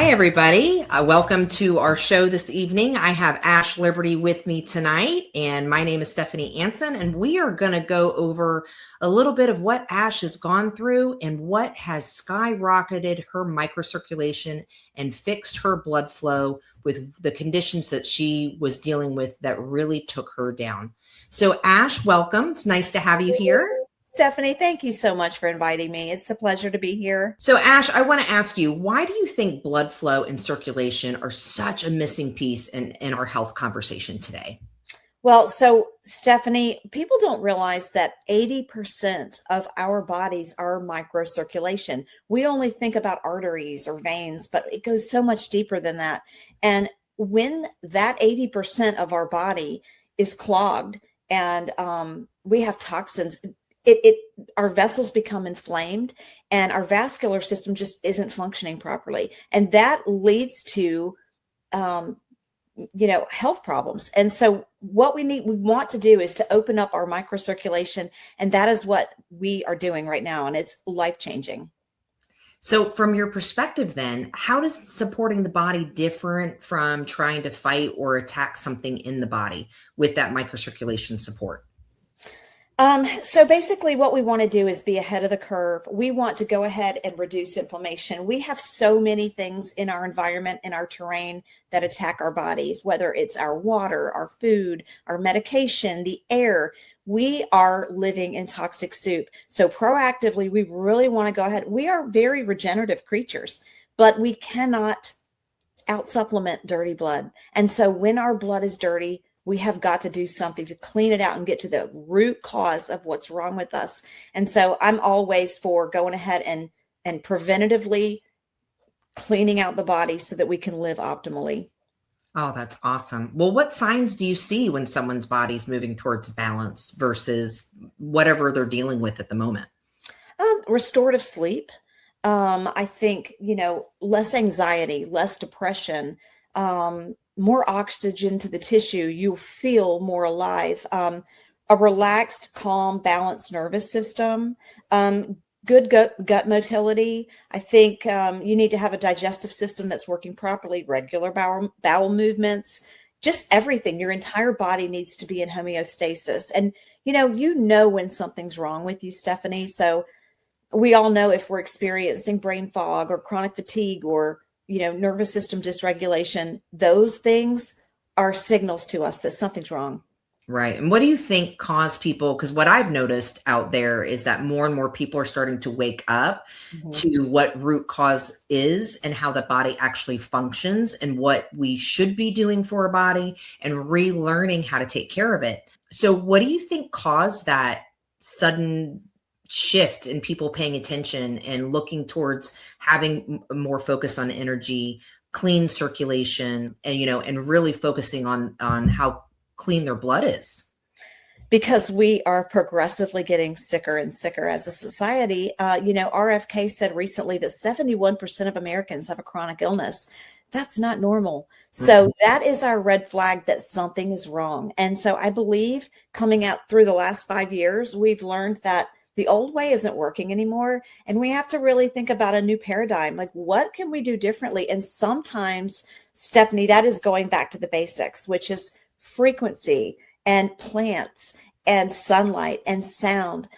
Hi, everybody. Welcome to our show this evening. I have Ash Liberty with me tonight, and my name is Stephanie Anson, and we are going to go over a little bit of what Ash has gone through and what has skyrocketed her microcirculation and fixed her blood flow with the conditions that she was dealing with that really took her down. So, Ash, welcome. It's nice to have you here. Stephanie, thank you so much for inviting me. It's a pleasure to be here. So, Ash, I want to ask you, why do you think blood flow and circulation are such a missing piece in our health conversation today? Well, so Stephanie, people don't realize that 80% of our bodies are microcirculation. We only think about arteries or veins, but it goes so much deeper than that. And when that 80% of our body is clogged and we have toxins, our vessels become inflamed and our vascular system just isn't functioning properly. And that leads to, health problems. And so what we want to do is to open up our microcirculation. And that is what we are doing right now. And it's life-changing. So from your perspective, then, how does supporting the body different from trying to fight or attack something in the body with that microcirculation support? So basically what we want to do is be ahead of the curve. We want to go ahead and reduce inflammation. We have so many things in our environment, in our terrain that attack our bodies, whether it's our water, our food, our medication, the air. We are living in toxic soup. So proactively, we really want to go ahead. We are very regenerative creatures, but we cannot out-supplement dirty blood. And so when our blood is dirty, we have got to do something to clean it out and get to the root cause of what's wrong with us. And so I'm always for going ahead and preventatively cleaning out the body so that we can live optimally. Oh, that's awesome. Well, what signs do you see when someone's body's moving towards balance versus whatever they're dealing with at the moment? Restorative sleep. I think, less anxiety, less depression, more oxygen to the tissue, you'll feel more alive. A relaxed, calm, balanced nervous system, good gut motility. I think you need to have a digestive system that's working properly, regular bowel movements, just everything. Your entire body needs to be in homeostasis. And, you know when something's wrong with you, Stephanie. So we all know if we're experiencing brain fog or chronic fatigue or nervous system dysregulation, those things are signals to us that something's wrong. Right. And what do you think caused people? Because what I've noticed out there is that more and more people are starting to wake up to what root cause is and how the body actually functions and what we should be doing for our body and relearning how to take care of it. So what do you think caused that sudden shift in people paying attention and looking towards having more focus on energy, clean circulation, and and really focusing on how clean their blood is? Because we are progressively getting sicker and sicker as a society. RFK said recently that 71% of Americans have a chronic illness. That's not normal. So that is our red flag that something is wrong. And so I believe coming out through the last 5 years, we've learned that the old way isn't working anymore. And we have to really think about a new paradigm. Like, what can we do differently? And sometimes, Stephanie, that is going back to the basics, which is frequency and plants and sunlight and sound.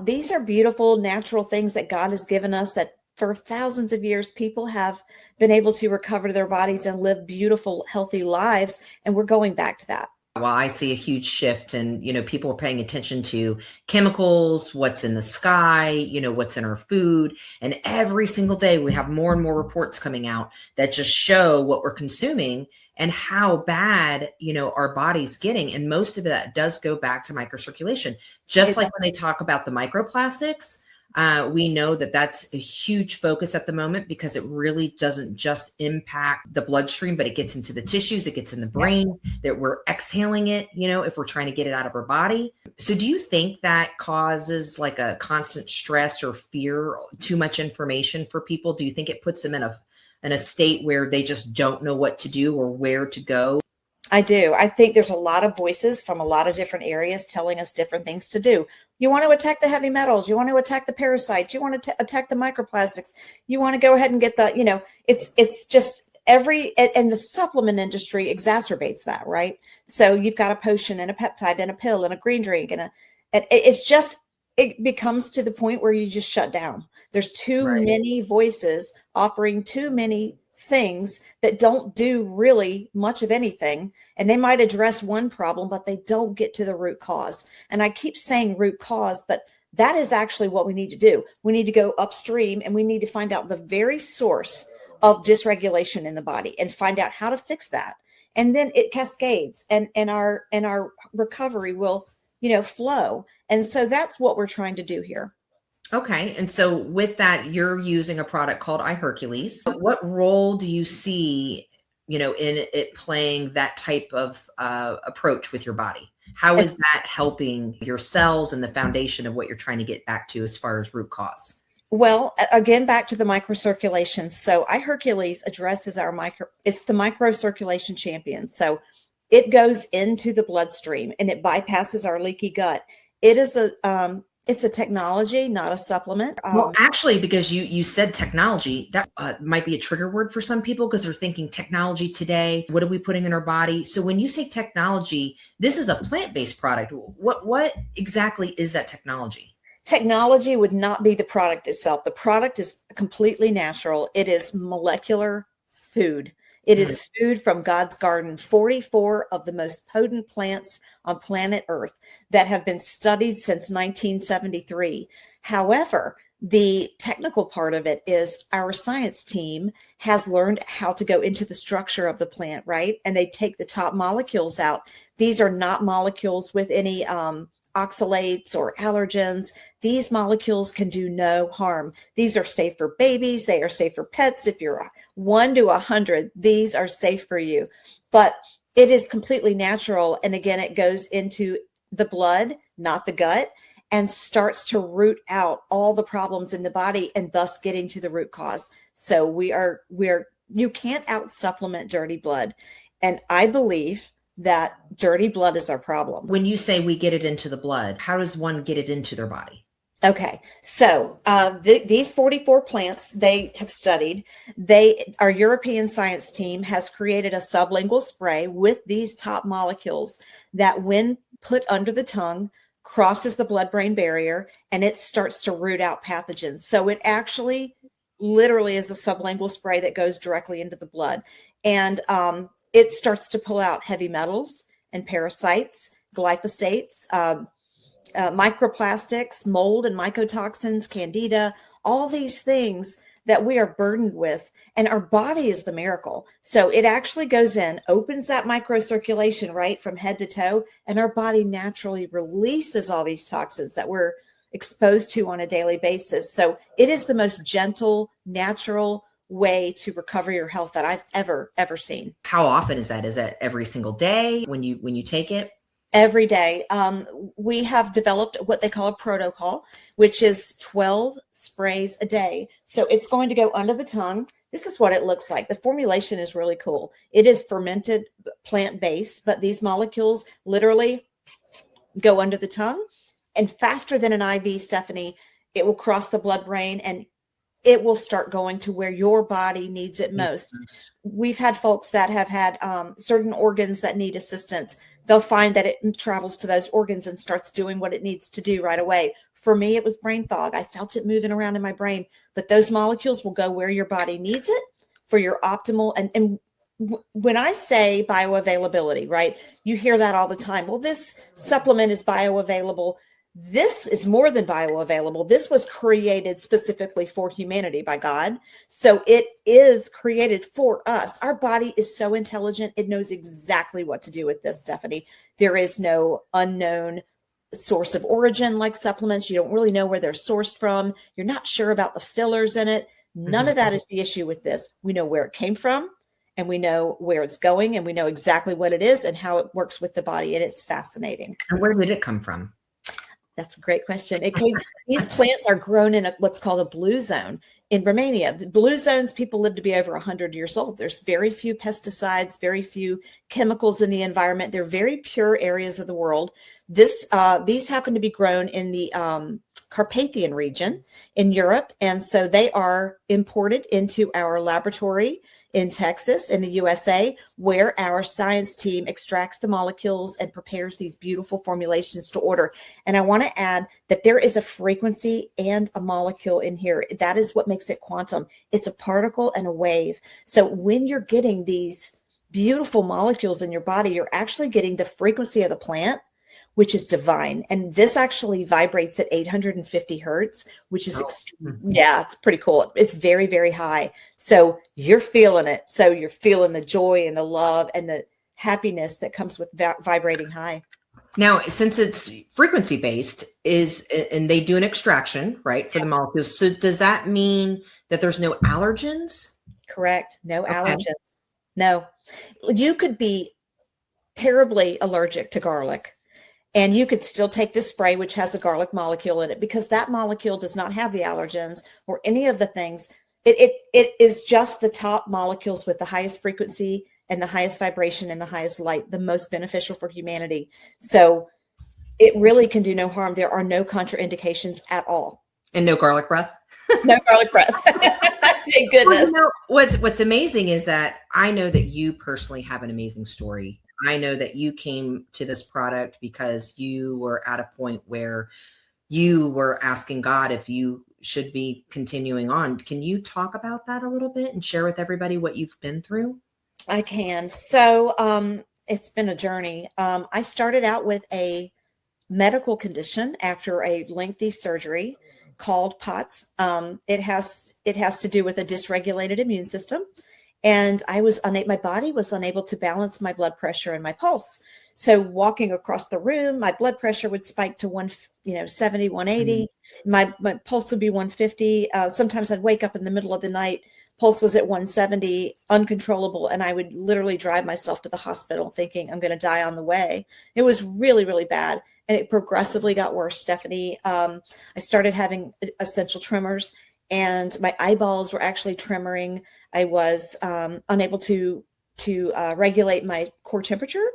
These are beautiful, natural things that God has given us that for thousands of years, people have been able to recover their bodies and live beautiful, healthy lives. And we're going back to that. Well, I see a huge shift and, people are paying attention to chemicals, what's in the sky, what's in our food. And every single day we have more and more reports coming out that just show what we're consuming and how bad, our body's getting. And most of that does go back to microcirculation. Just like when they talk about the microplastics, we know that that's a huge focus at the moment because it really doesn't just impact the bloodstream, but it gets into the tissues, it gets in the brain, that we're exhaling it, if we're trying to get it out of our body. So do you think that causes like a constant stress or fear, too much information for people? Do you think it puts them in a state where they just don't know what to do or where to go? I do. I think there's a lot of voices from a lot of different areas telling us different things to do. You want to attack the heavy metals. You want to attack the parasites. You want to attack the microplastics. You want to go ahead and get the, it's just and the supplement industry exacerbates that, right? So you've got a potion and a peptide and a pill and a green drink it becomes to the point where you just shut down. There's too many voices offering too many things that don't do really much of anything. And they might address one problem, but they don't get to the root cause. And I keep saying root cause, but that is actually what we need to do. We need to go upstream and we need to find out the very source of dysregulation in the body and find out how to fix that. And then it cascades and our recovery will, flow. And so that's what we're trying to do here. Okay. And so with that, you're using a product called iHercules. What role do you see, in it playing that type of approach with your body? How is that helping your cells and the foundation of what you're trying to get back to as far as root cause? Well, again, back to the microcirculation. So iHercules addresses it's the microcirculation champion. So it goes into the bloodstream and it bypasses our leaky gut. It is it's a technology, not a supplement. Well, actually, because you said technology, that might be a trigger word for some people because they're thinking technology today. What are we putting in our body? So when you say technology, this is a plant-based product. What exactly is that technology? Technology would not be the product itself. The product is completely natural. It is molecular food. It is food from God's garden, 44 of the most potent plants on planet Earth that have been studied since 1973. However, the technical part of it is our science team has learned how to go into the structure of the plant, right? And they take the top molecules out. These are not molecules with any oxalates or allergens. These molecules can do no harm. These are safe for babies. They are safe for pets. If you're 1 to 100, these are safe for you. But it is completely natural. And again, it goes into the blood, not the gut, and starts to root out all the problems in the body and thus getting to the root cause. So you can't out supplement dirty blood. And I believe that dirty blood is our problem. When you say we get it into the blood, how does one get it into their body? Okay, so these 44 plants they have studied, our European science team has created a sublingual spray with these top molecules that when put under the tongue, crosses the blood-brain barrier and it starts to root out pathogens. So it actually literally is a sublingual spray that goes directly into the blood. And it starts to pull out heavy metals and parasites, glyphosates, microplastics, mold and mycotoxins, candida, all these things that we are burdened with. And our body is the miracle. So it actually goes in, opens that microcirculation right from head to toe, and our body naturally releases all these toxins that we're exposed to on a daily basis. So it is the most gentle, natural way to recover your health that I've ever seen. How often is that? Is that every single day when you take it? Every day. We have developed what they call a protocol, which is 12 sprays a day. So it's going to go under the tongue. This is what it looks like. The formulation is really cool. It is fermented plant-based, but these molecules literally go under the tongue, and faster than an IV, Stephanie, it will cross the blood-brain and it will start going to where your body needs it most. We've had folks that have had certain organs that need assistance. They'll find that it travels to those organs and starts doing what it needs to do right away. For me, it was brain fog. I felt it moving around in my brain, but those molecules will go where your body needs it for your optimal. And when I say bioavailability, right, you hear that all the time. Well, this supplement is bioavailable. This is more than bioavailable. This was created specifically for humanity by God. So it is created for us. Our body is so intelligent. It knows exactly what to do with this, Stephanie. There is no unknown source of origin like supplements. You don't really know where they're sourced from. You're not sure about the fillers in it. None of that is the issue with this. We know where it came from and we know where it's going and we know exactly what it is and how it works with the body. And it's fascinating. And where did it come from? That's a great question. These plants are grown in what's called a blue zone in Romania. The blue zones, people live to be over 100 years old. There's very few pesticides, very few chemicals in the environment. They're very pure areas of the world. These happen to be grown in the Carpathian region in Europe. And so they are imported into our laboratory in Texas, in the USA, where our science team extracts the molecules and prepares these beautiful formulations to order. And I want to add that there is a frequency and a molecule in here. That is what makes it quantum. It's a particle and a wave. So when you're getting these beautiful molecules in your body, you're actually getting the frequency of the plant, which is divine. And this actually vibrates at 850 hertz, which is extreme. Yeah, it's pretty cool. It's very, very high. So you're feeling it. So you're feeling the joy and the love and the happiness that comes with vibrating high. Now, since it's frequency based, and they do an extraction, right, for the molecules. So does that mean that there's no allergens? Correct. No allergens. No. You could be terribly allergic to garlic, and you could still take this spray, which has a garlic molecule in it, because that molecule does not have the allergens or any of the things. It is just the top molecules with the highest frequency and the highest vibration and the highest light, the most beneficial for humanity. So it really can do no harm. There are no contraindications at all. And no garlic breath? No garlic breath. Thank goodness. Well, what's amazing is that I know that you personally have an amazing story. I know that you came to this product because you were at a point where you were asking God if you should be continuing on. Can you talk about that a little bit and share with everybody what you've been through? I can. So it's been a journey. I started out with a medical condition after a lengthy surgery called POTS. It has to do with a dysregulated immune system. And my body was unable to balance my blood pressure and my pulse. So walking across the room, my blood pressure would spike to 170, 180. My pulse would be 150. Sometimes I'd wake up in the middle of the night, pulse was at 170, uncontrollable. And I would literally drive myself to the hospital thinking I'm going to die on the way. It was really, really bad. And it progressively got worse, Stephanie. I started having essential tremors, and my eyeballs were actually tremoring. I was unable to regulate my core temperature.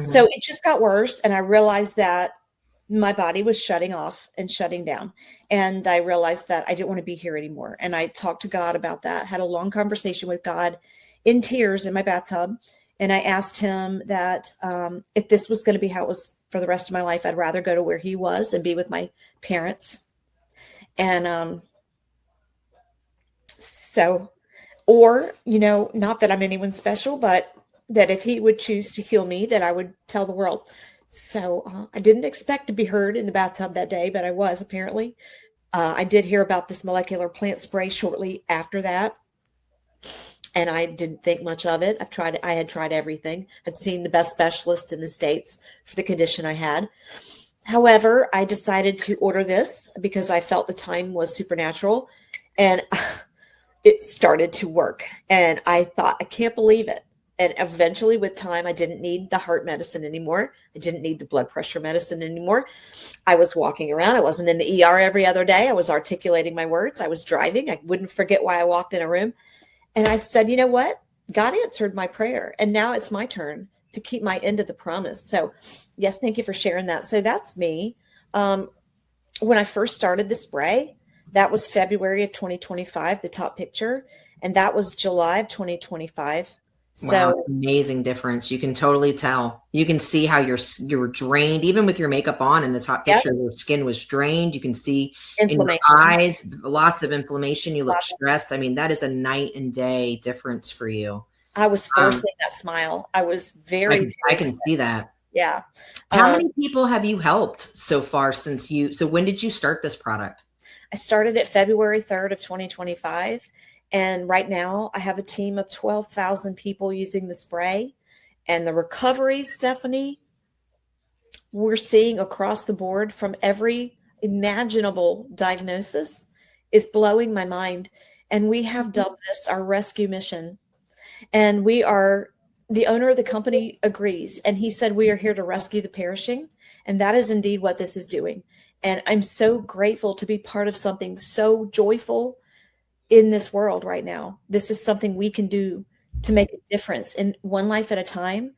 So it just got worse. And I realized that my body was shutting off and shutting down. And I realized that I didn't want to be here anymore. And I talked to God about that, had a long conversation with God in tears in my bathtub. And I asked him that if this was going to be how it was for the rest of my life, I'd rather go to where he was and be with my parents. And or, not that I'm anyone special, but that if he would choose to heal me, that I would tell the world. So I didn't expect to be heard in the bathtub that day, but I was apparently. I did hear about this molecular plant spray shortly after that, and I didn't think much of it. I had tried everything. I'd seen the best specialist in the States for the condition I had. However, I decided to order this because I felt the time was supernatural, and it started to work. And I thought, I can't believe it. And eventually with time, I didn't need the heart medicine anymore. I didn't need the blood pressure medicine anymore. I was walking around. I wasn't in the ER every other day. I was articulating my words. I was driving. I wouldn't forget why I walked in a room. And I said, you know what? God answered my prayer. And now it's my turn to keep my end of the promise. So yes, thank you for sharing that. So that's me. When I first started the spray, that was February of 2025, the top picture. And that was July of 2025. So wow, amazing difference. You can totally tell. You can see how you're drained, even with your makeup on in the top picture. Your skin was drained. You can see in your eyes, lots of inflammation. You look stressed. I mean, that is a night and day difference for you. I was forcing that smile. I was I can see that. Yeah. How many people have you helped so far so when did you start this product? I started it February 3rd of 2025. And right now I have a team of 12,000 people using the spray, and the recovery, Stephanie, we're seeing across the board from every imaginable diagnosis is blowing my mind. And we have dubbed this our rescue mission. And the owner of the company agrees. And he said, we are here to rescue the perishing. And that is indeed what this is doing. And I'm so grateful to be part of something so joyful in this world right now. This is something we can do to make a difference in one life at a time.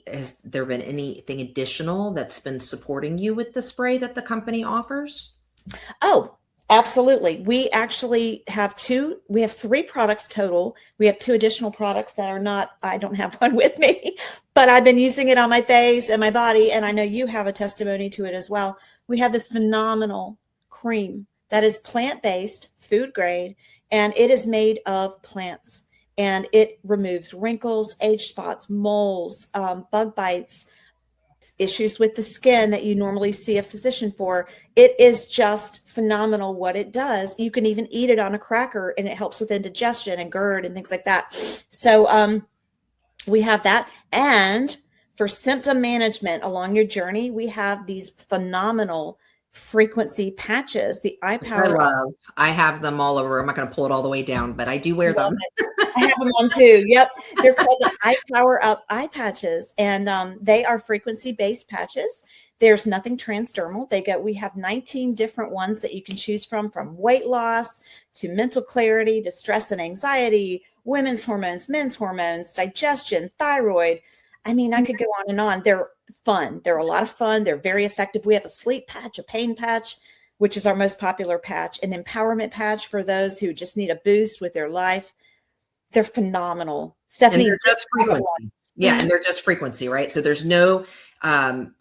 Has there been anything additional that's been supporting you with the spray that the company offers? Oh, absolutely. We actually have three products total. We have two additional products that are not, I don't have one with me, but I've been using it on my face and my body. And I know you have a testimony to it as well. We have this phenomenal cream that is plant-based, food grade, and it is made of plants. And it removes wrinkles, age spots, moles, bug bites, issues with the skin that you normally see a physician for. It is just phenomenal what it does. You can even eat it on a cracker and it helps with indigestion and GERD and things like that. So we have that. And for symptom management along your journey, we have these phenomenal frequency patches, the eye power. I have them all over. I'm not going to pull it all the way down, but I do wear them. I have them on too. Yep. They're called the Eye Power Up eye patches, and they are frequency based patches. There's nothing transdermal. We have 19 different ones that you can choose from weight loss to mental clarity to stress and anxiety, women's hormones, men's hormones, digestion, thyroid. I mean, I could go on and on. They're fun. They're a lot of fun. They're very effective. We have a sleep patch, a pain patch, which is our most popular patch, an empowerment patch for those who just need a boost with their life. They're phenomenal. Stephanie, and they're just frequency. Yeah, and they're just frequency, right? So there's no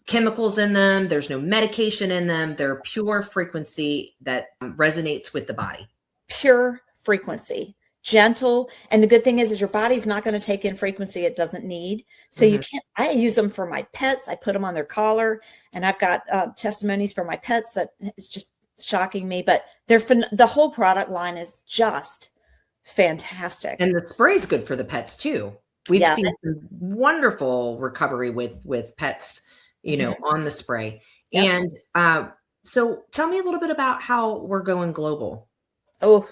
chemicals in them. There's no medication in them. They're pure frequency that resonates with the body. Pure frequency. Gentle. And the good thing is your body's not going to take in frequency it doesn't need. So you can't, I use them for my pets. I put them on their collar, and I've got testimonies for my pets that is just shocking me, but the whole product line is just fantastic. And the spray is good for the pets too. We've seen some wonderful recovery with pets, on the spray. Yep. And so tell me a little bit about how we're going global. Oh,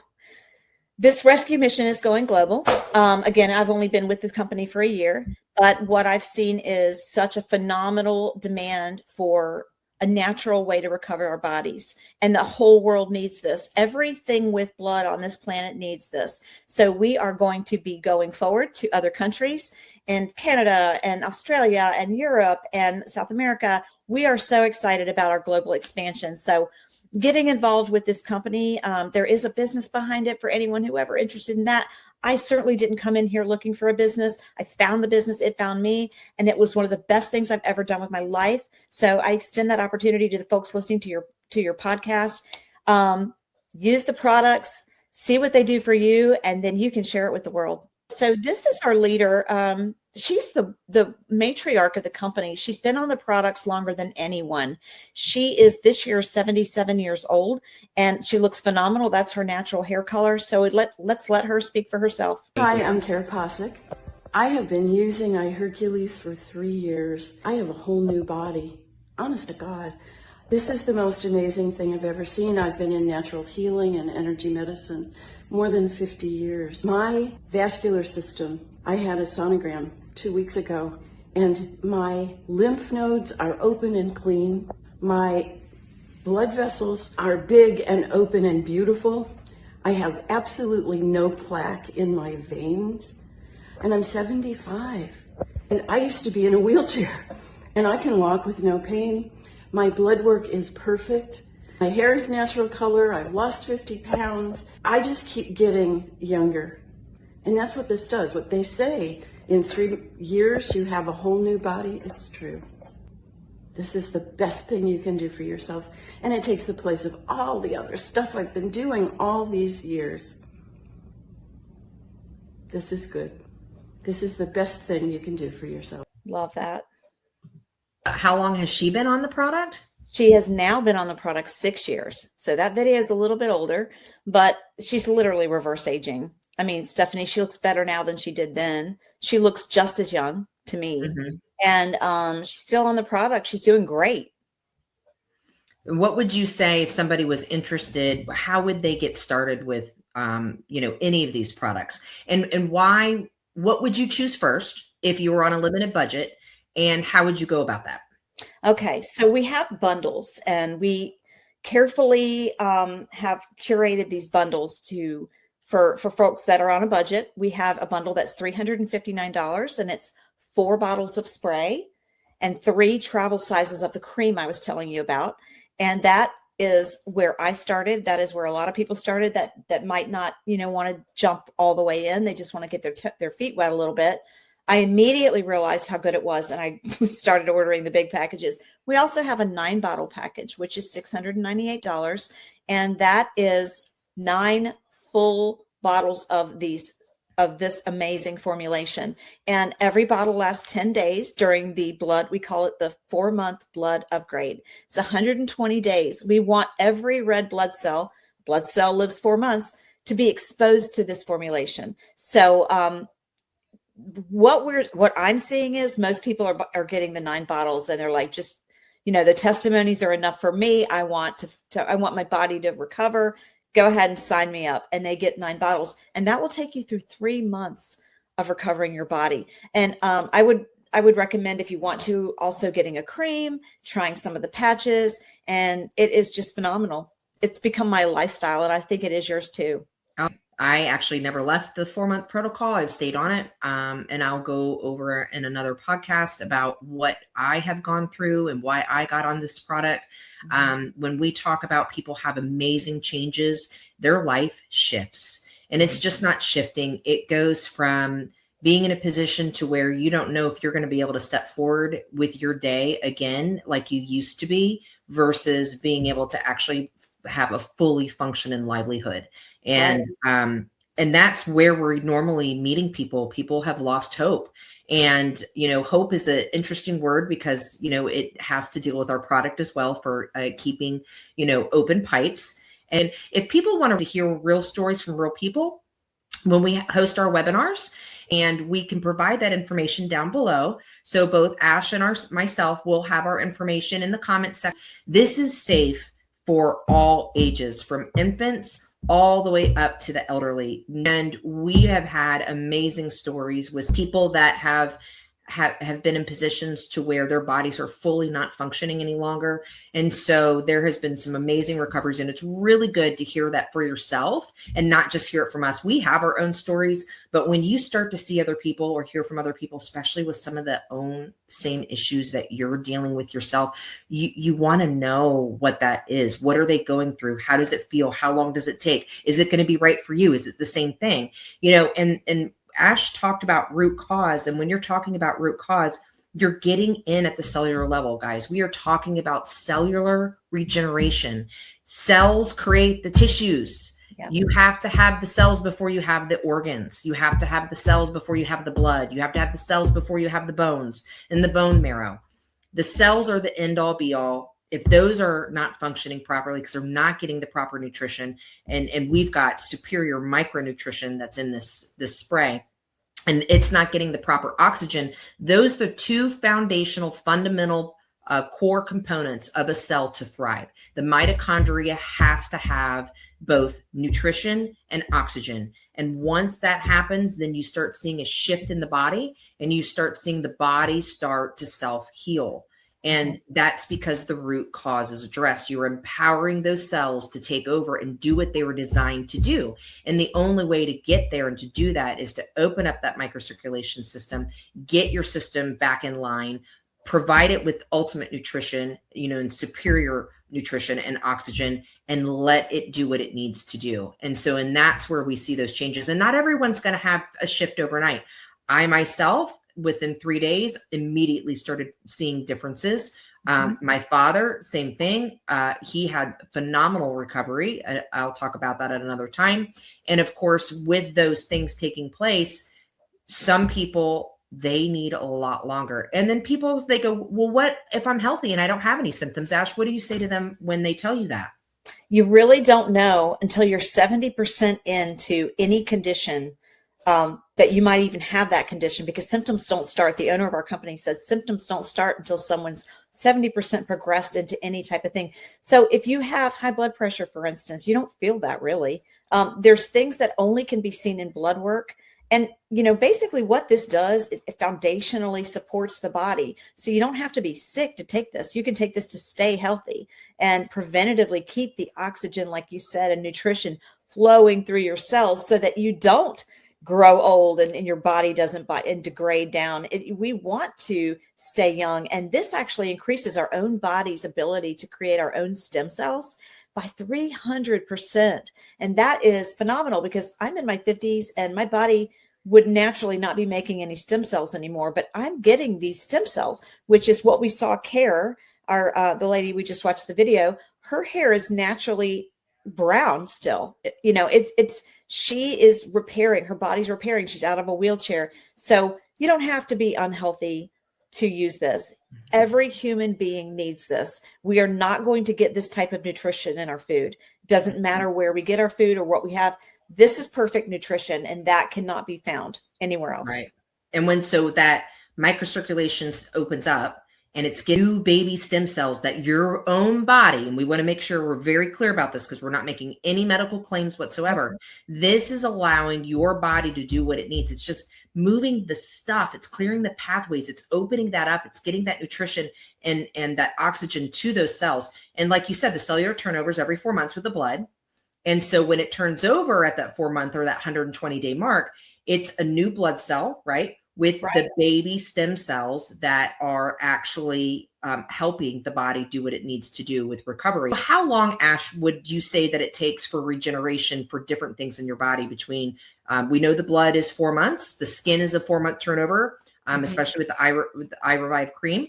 this rescue mission is going global. Again, I've only been with this company for a year, but what I've seen is such a phenomenal demand for a natural way to recover our bodies. And the whole world needs this. Everything with blood on this planet needs this. So we are going to be going forward to other countries and Canada and Australia and Europe and South America. We are so excited about our global expansion. So getting involved with this company, there is a business behind it for anyone who ever interested in that. I certainly didn't come in here looking for a business. I found the business, it found me, and it was one of the best things I've ever done with my life. So I extend that opportunity to the folks listening to your podcast. Use the products, see what they do for you, and then you can share it with the world. So this is our leader. She's the matriarch of the company. She's been on the products longer than anyone. She is this year 77 years old, and she looks phenomenal. That's her natural hair color. So let's let her speak for herself. Hi, I'm Kara Posick. I have been using iHercules for 3 years. I have a whole new body. Honest to God. This is the most amazing thing I've ever seen. I've been in natural healing and energy medicine more than 50 years. My vascular system, I had a sonogram 2 weeks ago, and my lymph nodes are open and clean. My blood vessels are big and open and beautiful. I have absolutely no plaque in my veins, and I'm 75. And I used to be in a wheelchair, and I can walk with no pain. My blood work is perfect. My hair is natural color. I've lost 50 pounds. I just keep getting younger. And that's what this does. What they say, in 3 years, you have a whole new body. It's true. This is the best thing you can do for yourself. And it takes the place of all the other stuff I've been doing all these years. This is good. This is the best thing you can do for yourself. Love that. How long has she been on the product? She has now been on the product 6 years. So that video is a little bit older, but she's literally reverse aging. I mean, Stephanie, she looks better now than she did then. She looks just as young to me. Mm-hmm. And she's still on the product. She's doing great. What would you say if somebody was interested? How would they get started with, any of these products? And why? What would you choose first if you were on a limited budget? And how would you go about that? Okay, so we have bundles, and we carefully have curated these bundles for folks that are on a budget. We have a bundle that's $359, and it's 4 bottles of spray and 3 travel sizes of the cream I was telling you about. And that is where I started. That is where a lot of people started that might not, want to jump all the way in. They just want to get their feet wet a little bit. I immediately realized how good it was, and I started ordering the big packages. We also have a 9-bottle package, which is $698, and that is 9 full bottles of this amazing formulation. And every bottle lasts 10 days during the blood. We call it the 4-month blood upgrade. It's 120 days. We want every red blood cell lives 4 months, to be exposed to this formulation. So what I'm seeing is most people are getting the 9 bottles, and they're like, just, the testimonies are enough for me. I want I want my body to recover. Go ahead and sign me up. And they get 9 bottles, and that will take you through 3 months of recovering your body. And I would recommend, if you want to, also getting a cream, trying some of the patches, and it is just phenomenal. It's become my lifestyle, and I think it is yours too. I actually never left the 4-month protocol. I've stayed on it. And I'll go over in another podcast about what I have gone through and why I got on this product. When we talk about people have amazing changes, their life shifts. And it's just not shifting. It goes from being in a position to where you don't know if you're going to be able to step forward with your day again, like you used to be, versus being able to actually have a fully functioning livelihood. And that's where we're normally meeting people. People have lost hope. And, hope is an interesting word because, it has to deal with our product as well for keeping, open pipes. And if people want to hear real stories from real people, when we host our webinars, and we can provide that information down below. So both Ash and myself will have our information in the comments section. This is safe for all ages, from infants all the way up to the elderly. And we have had amazing stories with people that have been in positions to where their bodies are fully not functioning any longer. And so there has been some amazing recoveries, and it's really good to hear that for yourself and not just hear it from us. We have our own stories, but when you start to see other people or hear from other people, especially with some of the own same issues that you're dealing with yourself, you want to know what that is. What are they going through? How does it feel? How long does it take? Is it going to be right for you? Is it the same thing? And Ash talked about root cause. And when you're talking about root cause, you're getting in at the cellular level, guys. We are talking about cellular regeneration. Cells create the tissues. Yeah. You have to have the cells before you have the organs. You have to have the cells before you have the blood. You have to have the cells before you have the bones and the bone marrow. The cells are the end all be all. If those are not functioning properly because they're not getting the proper nutrition, and we've got superior micronutrition that's in this spray, and it's not getting the proper oxygen, those are the 2 foundational, fundamental core components of a cell to thrive. The mitochondria has to have both nutrition and oxygen. And once that happens, then you start seeing a shift in the body, and you start seeing the body start to self-heal. And that's because the root cause is addressed. You're empowering those cells to take over and do what they were designed to do. And the only way to get there and to do that is to open up that microcirculation system, get your system back in line, provide it with ultimate nutrition, and superior nutrition and oxygen, and let it do what it needs to do. And that's where we see those changes. And not everyone's going to have a shift overnight. I myself, within 3 days, immediately started seeing differences. My father, same thing. He had phenomenal recovery. I'll talk about that at another time. And of course, with those things taking place, some people, they need a lot longer. And then people, they go, well, what if I'm healthy and I don't have any symptoms? Ash, what do you say to them when they tell you that? You really don't know until you're 70% into any condition that you might even have that condition, because symptoms don't start. The owner of our company says symptoms don't start until someone's 70% progressed into any type of thing. So if you have high blood pressure, for instance, you don't feel that really. There's things that only can be seen in blood work. And, basically what this does, it foundationally supports the body. So you don't have to be sick to take this. You can take this to stay healthy and preventatively keep the oxygen, like you said, and nutrition flowing through your cells so that you don't grow old and your body doesn't and degrade down. We want to stay young. And this actually increases our own body's ability to create our own stem cells by 300%. And that is phenomenal because I'm in my 50s and my body would naturally not be making any stem cells anymore, but I'm getting these stem cells, which is what we saw Care, the lady we just watched the video, her hair is naturally brown still. She is repairing, her body's repairing. She's out of a wheelchair. So you don't have to be unhealthy to use this. Every human being needs this. We are not going to get this type of nutrition in our food. Doesn't matter where we get our food or what we have. This is perfect nutrition, and that cannot be found anywhere else. Right. And so that microcirculation opens up, and it's getting new baby stem cells that your own body, and we want to make sure we're very clear about this because we're not making any medical claims whatsoever. This is allowing your body to do what it needs. It's just moving the stuff. It's clearing the pathways. It's opening that up. It's getting that nutrition and that oxygen to those cells. And like you said, the cellular turnovers every 4 months with the blood. And so when it turns over at that 4 month or that 120-day mark, it's a new blood cell, right? With the baby stem cells that are actually helping the body do what it needs to do with recovery. How long, Ash, would you say that it takes for regeneration for different things in your body between, we know the blood is 4 months, the skin is a 4 month turnover, especially with the eye revive cream.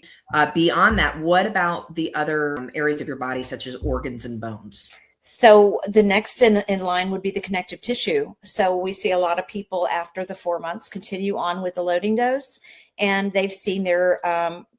Beyond that, what about the other areas of your body, such as organs and bones? So the next in line would be the connective tissue. So we see a lot of people after the 4 months continue on with the loading dose, and they've seen their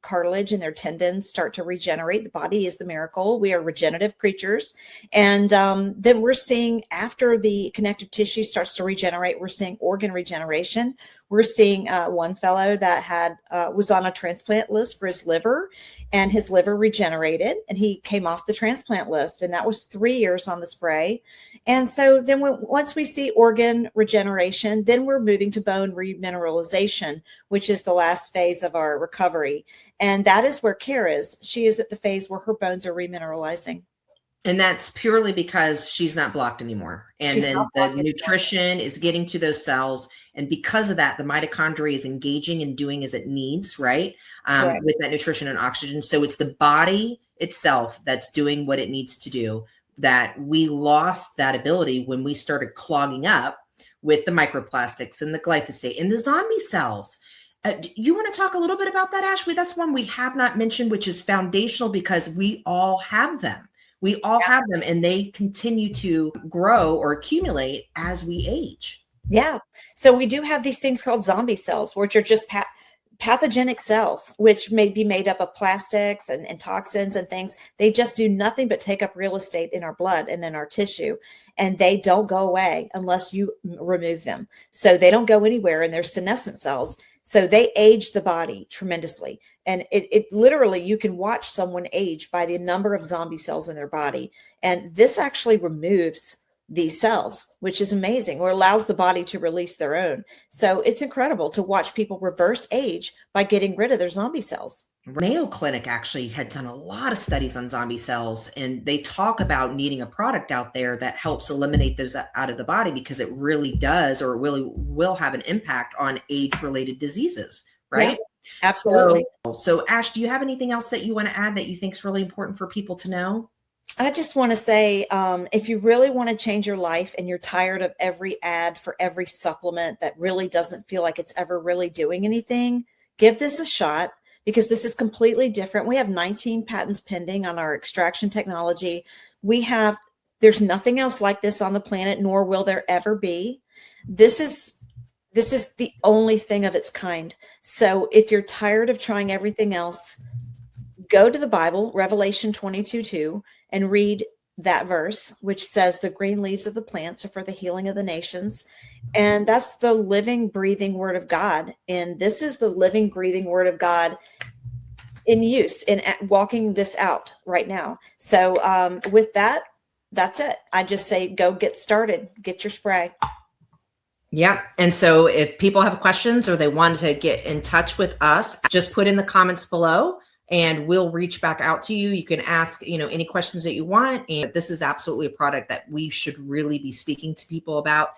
cartilage and their tendons start to regenerate. The body is the miracle. We are regenerative creatures. And then we're seeing after the connective tissue starts to regenerate, we're seeing organ regeneration. We're seeing one fellow that was on a transplant list for his liver, and his liver regenerated, and he came off the transplant list, and that was 3 years on the spray. And so then once we see organ regeneration, then we're moving to bone remineralization, which is the last phase of our recovery. And that is where Care is. She is at the phase where her bones are remineralizing. And that's purely because she's not blocked anymore. And then the nutrition is getting to those cells. And because of that, the mitochondria is engaging and doing as it needs, right? With that nutrition and oxygen. So it's the body itself that's doing what it needs to do. That we lost that ability when we started clogging up with the microplastics and the glyphosate and the zombie cells. You want to talk a little bit about that, Ashley? That's one we have not mentioned, which is foundational because we all have them. We all have them, and they continue to grow or accumulate as we age. Yeah. So we do have these things called zombie cells, which are just pathogenic cells, which may be made up of plastics and toxins and things. They just do nothing but take up real estate in our blood and in our tissue. And they don't go away unless you remove them. So they don't go anywhere, and they're senescent cells. So they age the body tremendously. And it literally, you can watch someone age by the number of zombie cells in their body. And this actually removes these cells, which is amazing, or allows the body to release their own. So it's incredible to watch people reverse age by getting rid of their zombie cells. Mayo Clinic actually had done a lot of studies on zombie cells, and they talk about needing a product out there that helps eliminate those out of the body because it really does, or really will have an impact on age-related diseases, right? Yeah, absolutely. So Ash, do you have anything else that you want to add that you think is really important for people to know? I just want to say, if you really want to change your life and you're tired of every ad for every supplement that really doesn't feel like it's ever really doing anything, give this a shot, because this is completely different. We have 19 patents pending on our extraction technology. There's nothing else like this on the planet, nor will there ever be. This is the only thing of its kind. So if you're tired of trying everything else, go to the Bible, Revelation 22:2, and read that verse, which says the green leaves of the plants are for the healing of the nations. And that's the living, breathing word of God. And this is the living, breathing word of God in use, in walking this out right now. So with that, that's it. I just say, go get started, get your spray. Yeah. And so if people have questions or they want to get in touch with us, just put in the comments below and we'll reach back out to you. You can ask, any questions that you want. And this is absolutely a product that we should really be speaking to people about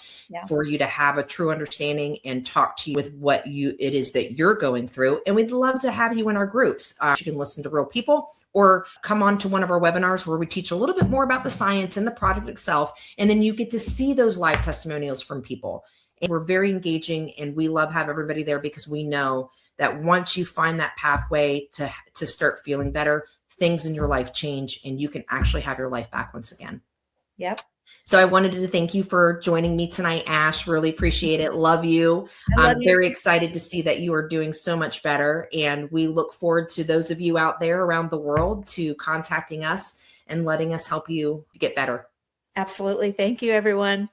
for you to have a true understanding and talk to you with what it is that you're going through. And we'd love to have you in our groups. You can listen to real people or come on to one of our webinars where we teach a little bit more about the science and the product itself. And then you get to see those live testimonials from people. And we're very engaging and we love have everybody there because we know that once you find that pathway to start feeling better, things in your life change and you can actually have your life back once again. Yep. So I wanted to thank you for joining me tonight, Ash. Really appreciate it. Love you. I'm very excited to see that you are doing so much better. And we look forward to those of you out there around the world to contacting us and letting us help you get better. Absolutely. Thank you, everyone.